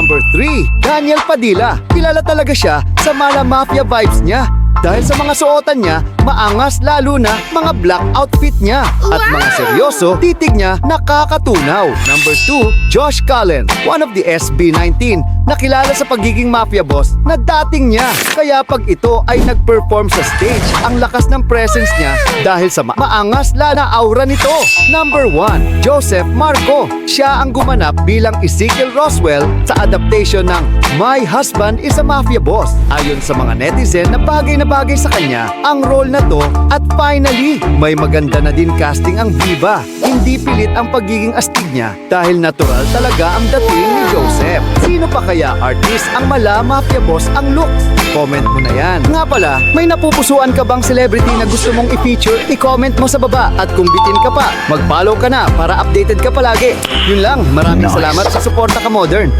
Number 3, Daniel Padilla. Kilala talaga siya sa Mala Mafia vibes niya. Dahil sa mga suotan niya, maangas lalo na mga black outfit niya. At mga seryoso, titig niya nakakatunaw. Number 2, Josh Cullen, one of the SB19 na kilala sa pagiging mafia boss na dating niya. Kaya pag ito ay nag-perform sa stage, ang lakas ng presence niya dahil sa maangas na aura nito. Number 1, Joseph Marco. Siya ang gumanap bilang Ezekiel Roswell sa adaptation ng My Husband is a Mafia Boss. Ayon sa mga netizen na bagay sa kanya ang role na to at finally, may maganda na din casting ang Viva. Hindi pilit ang pagiging astig niya dahil natural talaga ang dating ni Joseph. Sino pa kaya artist ang Mala Mafia Boss ang looks? Comment mo na yan. Nga pala, may napupusuan ka bang celebrity na gusto mong i-feature? I-comment mo sa baba at kung bitin ka pa, mag-follow ka na para updated ka palagi. Yun lang, maraming salamat sa suporta ka Modern.